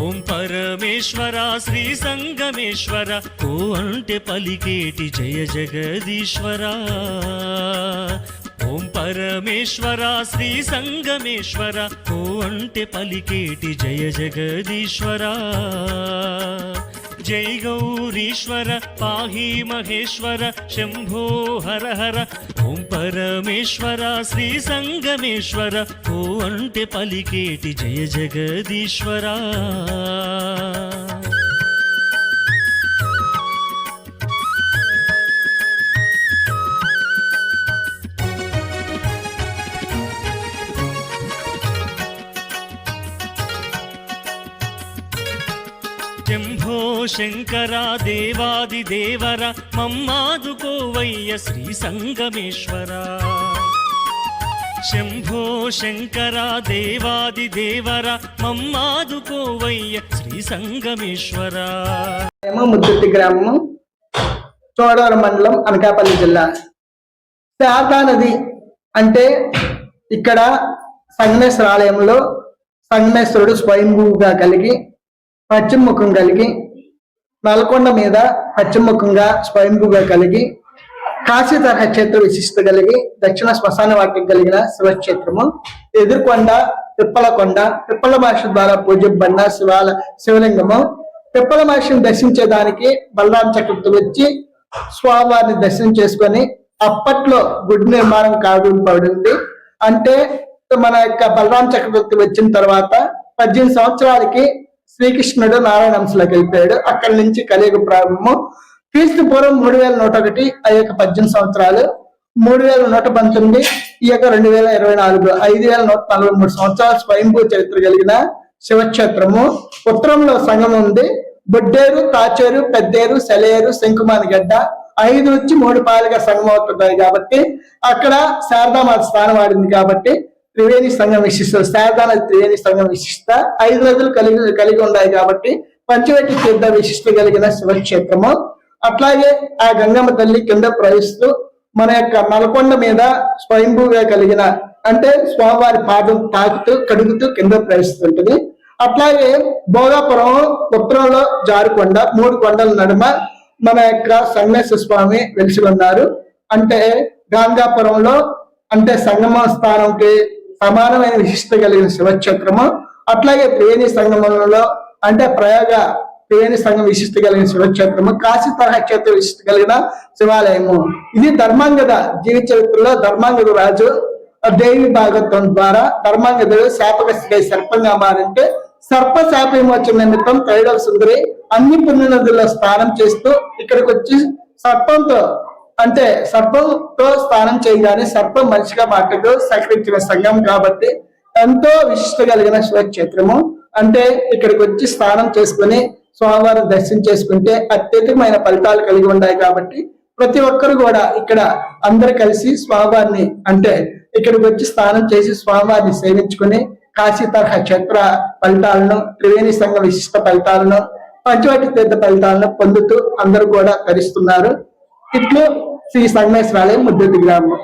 ఓం పరమేశ్వర శ్రీ సంగమేశ్వర ఓ అంటే పలికేటి జయ జగదీశ్వర ఓం పరమేశ్వర శ్రీ సంగమేశ్వర ఓ అంటే పలికేటి జయ జగదీశ్వర జై గౌరీశ్వర పాహి మహేశ్వర శంభో హర హర ఓం పరమేశ్వర శ్రీ సంగమేశ్వర ఓ అంటే పలికేటి జయ జగదీశ్వర శంభో శంకర దేవాది దేవర మమ్మాదుకోవయ్య శ్రీ సంగమేశ్వర శంభో శంకర దేవాది దేవర మమ్మాదుకోవయ్య శ్రీ సంగమేశ్వర. ముద్దుర్తి గ్రామం, చోడవరం మండలం, అనకాపల్లి జిల్లా. శారదా నది అంటే ఇక్కడ సంగమేశ్వర ఆలయంలో సంగమేశ్వరుడు స్వయంభూగా కలిగి పశ్చిమ ముఖం కలిగి నల్కొండ మీద పశ్చిమ ముఖంగా స్వయంభూగా కలిగి కాశీ తరహా క్షేత్ర విశిష్ట కలిగి దక్షిణ శ్మశాన వాటికి కలిగిన శివక్షేత్రము. ఎదుర్కొండ పిప్పల మహర్షి ద్వారా పూజ్యబడిన శివలింగము. పిప్పల మహర్షిని దర్శించేదానికి బలరామ చక్రవర్తి వచ్చి స్వామివారిని దర్శనం చేసుకొని అప్పట్లో గుడి నిర్మాణం కావింపబడింది. అంటే మన యొక్క బలరామ చక్రవర్తి వచ్చిన తర్వాత 18 సంవత్సరాలకి శ్రీకృష్ణుడు నారాయణ అంశలోకి వెళ్ళిపోయాడు. అక్కడి నుంచి కలియుగ ప్రారంభము. క్రీస్తు పూర్వం 3101 ఆ యొక్క 18 సంవత్సరాలు, 3119 ఈ యొక్క 2024 5143 సంవత్సరాల స్వయంభూ చరిత్ర కలిగిన శివక్షేత్రము. ఉత్తరంలో సంగం ఉంది. బొడ్డేరు, తాచేరు, పెద్దేరు, సెలేరు, శంకుమానిగడ్డ 5 నుంచి 3 పాలుగా సంగం అవుతున్నాయి కాబట్టి అక్కడ శారదామాత స్థానం ఆడింది కాబట్టి త్రివేణి సంఘం విశిష్ట, శారదా నది త్రివేణి సంఘం విశిష్ట 5 నదులు కలిగి ఉన్నాయి కాబట్టి పంచవటి తీర్థ విశిష్ట కలిగిన శివక్షేత్రము. అట్లాగే ఆ గంగమ్మ తల్లి కింద ప్రవహిస్తూ మన యొక్క నల్కొండ మీద స్వయంభూగా కలిగిన అంటే స్వామివారి పాదం తాకుతూ కడుగుతూ కింద ప్రవేశిస్తుంటది. అట్లాగే భోగాపురం ఉత్తరంలో జారుకొండ, 3 కొండల నడుమ మన యొక్క సంగమేశ్వర స్వామి వెలిసి ఉన్నారు. అంటే గాంగాపురంలో అంటే సంగమ స్థానంకి సమానమైన విశిష్ట కలిగిన శివక్షేత్రము. అట్లాగే త్రివేణి సంగమంలో అంటే ప్రయోగ త్రివేణి సంఘం విశిష్ట కలిగిన శివక్షేత్రము. కాశీ తరహా క్షేత్ర విశిష్ట కలిగిన శివాలయము. ఇది ధర్మాంగద జీవిత చరిత్రలో ధర్మాంగద రాజు దేవి భాగవతం ద్వారా ధర్మాంగదుడు శాపగ్రస్తుడై సర్పంగా మారంటే సర్ప శాప విమోచన నిమిత్తం త్రైడవ సుందరి అన్ని పుణ్యనదుల్లో స్నానం చేస్తూ ఇక్కడికి వచ్చి సర్పంతో స్నానం చేయగానే సర్పం మనిషిగా మాటకు సహకరించిన సంఘం కాబట్టి ఎంతో విశిష్ట కలిగిన శివక్షేత్రము. అంటే ఇక్కడికి వచ్చి స్నానం చేసుకుని స్వామివారిని దర్శనం చేసుకుంటే అత్యధికమైన ఫలితాలు కలిగి ఉన్నాయి కాబట్టి ప్రతి ఒక్కరు కూడా ఇక్కడ అందరు కలిసి స్వామివారిని అంటే ఇక్కడికి వచ్చి స్నానం చేసి స్వామివారిని సేవించుకుని కాశీ తరహా క్షేత్ర ఫలితాలను, త్రివేణి సంఘ విశిష్ట ఫలితాలను, పంచవటి తీర్థ ఫలితాలను పొందుతూ అందరూ కూడా తరిస్తున్నారు. ఇట్లు శ్రీ సంగమేశ్వర ఆలయం, ముద్దుర్తి గ్రామం.